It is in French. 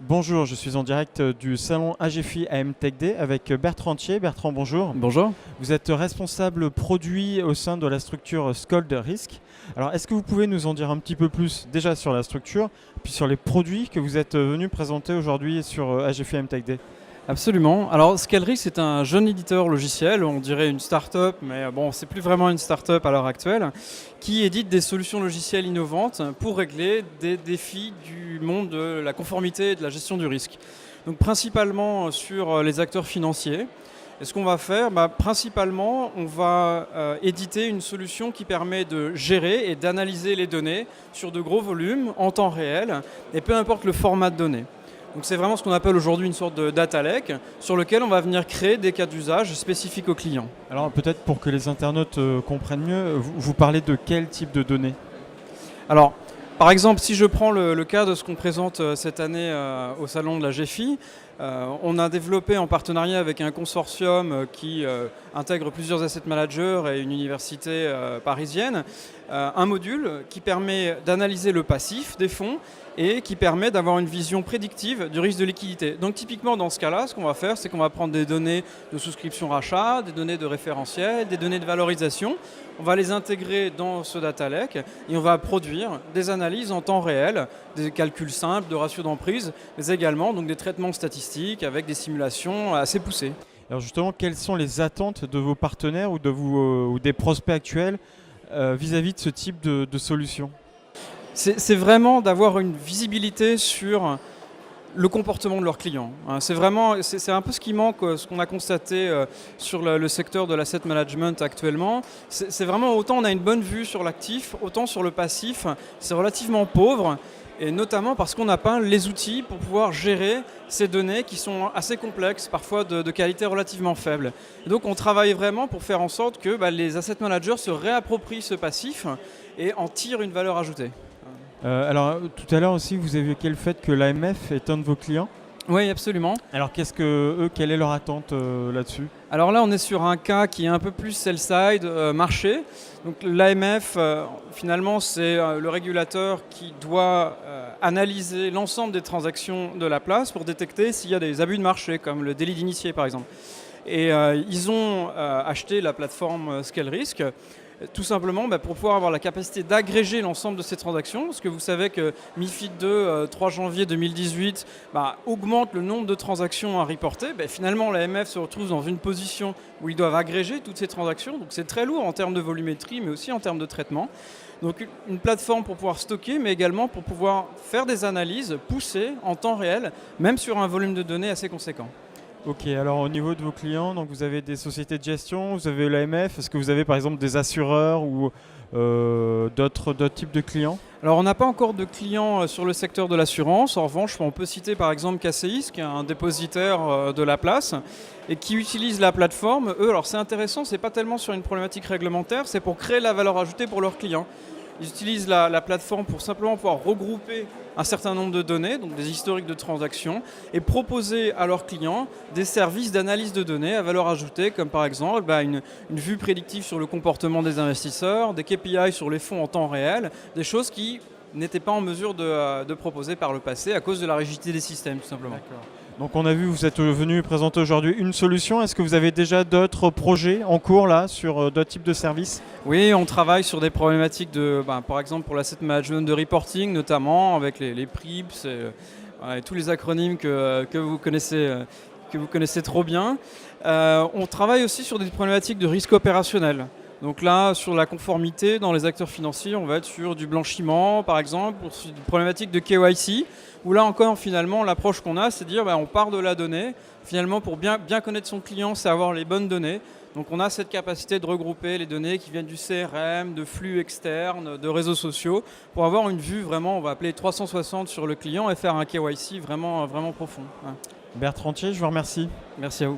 Bonjour, je suis en direct du salon AGFI AM Tech Day avec Bertrand Thier. Bertrand, bonjour. Bonjour. Vous êtes responsable produit au sein de la structure Scold Risk. Alors, est-ce que vous pouvez nous en dire un petit peu plus déjà sur la structure, puis sur les produits que vous êtes venu présenter aujourd'hui sur AGFI AM Tech Day? Absolument. Alors Scaleris c'est un jeune éditeur logiciel, on dirait une start-up, mais bon, c'est plus vraiment une start-up à l'heure actuelle, qui édite des solutions logicielles innovantes pour régler des défis du monde de la conformité et de la gestion du risque. Donc principalement sur les acteurs financiers. Et ce qu'on va faire, principalement, on va éditer une solution qui permet de gérer et d'analyser les données sur de gros volumes en temps réel, et peu importe le format de données. Donc c'est vraiment ce qu'on appelle aujourd'hui une sorte de data lake sur lequel on va venir créer des cas d'usage spécifiques aux clients. Alors peut-être pour que les internautes comprennent mieux, vous parlez de quel type de données? Alors, par exemple, si je prends le cas de ce qu'on présente cette année au salon de la GFI, on a développé en partenariat avec un consortium qui intègre plusieurs asset managers et une université parisienne, un module qui permet d'analyser le passif des fonds et qui permet d'avoir une vision prédictive du risque de liquidité. Donc typiquement dans ce cas-là, ce qu'on va faire, c'est qu'on va prendre des données de souscription rachat, des données de référentiel, des données de valorisation, on va les intégrer dans ce data lake et on va produire des analyses en temps réel, des calculs simples de ratio d'emprise, mais également donc, des traitements statistiques avec des simulations assez poussées. Alors justement, quelles sont les attentes de vos partenaires ou des prospects actuels vis-à-vis de ce type de solution? C'est vraiment d'avoir une visibilité sur le comportement de leurs clients. C'est un peu ce qui manque, ce qu'on a constaté sur le secteur de l'asset management actuellement. C'est vraiment autant on a une bonne vue sur l'actif, autant sur le passif, c'est relativement pauvre. Et notamment parce qu'on n'a pas les outils pour pouvoir gérer ces données qui sont assez complexes, parfois de qualité relativement faible. Et donc on travaille vraiment pour faire en sorte que les asset managers se réapproprient ce passif et en tirent une valeur ajoutée. Alors tout à l'heure aussi, vous évoqué le fait que l'AMF est un de vos clients. Oui, absolument. Alors quelle est leur attente là-dessus? Alors là, on est sur un cas qui est un peu plus sell-side, marché. Donc l'AMF, finalement, c'est le régulateur qui doit analyser l'ensemble des transactions de la place pour détecter s'il y a des abus de marché, comme le délit d'initié par exemple. Et ils ont acheté la plateforme Scalerisk, tout simplement pour pouvoir avoir la capacité d'agréger l'ensemble de ces transactions, parce que vous savez que MiFID II, 3 janvier 2018, augmente le nombre de transactions à reporter. Finalement, l'AMF se retrouve dans une position où ils doivent agréger toutes ces transactions, donc c'est très lourd en termes de volumétrie, mais aussi en termes de traitement. Donc une plateforme pour pouvoir stocker, mais également pour pouvoir faire des analyses poussées en temps réel, même sur un volume de données assez conséquent. Ok, alors au niveau de vos clients, donc vous avez des sociétés de gestion, vous avez l'AMF, est-ce que vous avez par exemple des assureurs ou d'autres types de clients? Alors on n'a pas encore de clients sur le secteur de l'assurance, en revanche on peut citer par exemple KCIS, qui est un dépositaire de la place et qui utilise la plateforme. Eux, alors c'est intéressant, c'est pas tellement sur une problématique réglementaire, c'est pour créer la valeur ajoutée pour leurs clients. Ils utilisent la plateforme pour simplement pouvoir regrouper un certain nombre de données, donc des historiques de transactions, et proposer à leurs clients des services d'analyse de données à valeur ajoutée, comme par exemple une vue prédictive sur le comportement des investisseurs, des KPI sur les fonds en temps réel, des choses qui n'étaient pas en mesure de proposer par le passé à cause de la rigidité des systèmes, tout simplement. Donc on a vu, vous êtes venu présenter aujourd'hui une solution. Est-ce que vous avez déjà d'autres projets en cours là sur d'autres types de services? Oui, on travaille sur des problématiques par exemple pour l'asset management de reporting, notamment avec les PRIPS et tous les acronymes que vous connaissez trop bien. On travaille aussi sur des problématiques de risque opérationnel. Donc là, sur la conformité dans les acteurs financiers, on va être sur du blanchiment, par exemple, pour une problématique de KYC, où là encore, finalement, l'approche qu'on a, c'est de dire on part de la donnée. Finalement, pour bien connaître son client, c'est avoir les bonnes données. Donc on a cette capacité de regrouper les données qui viennent du CRM, de flux externes, de réseaux sociaux, pour avoir une vue vraiment, on va appeler 360 sur le client et faire un KYC vraiment profond. Bertrand Thier, je vous remercie. Merci à vous.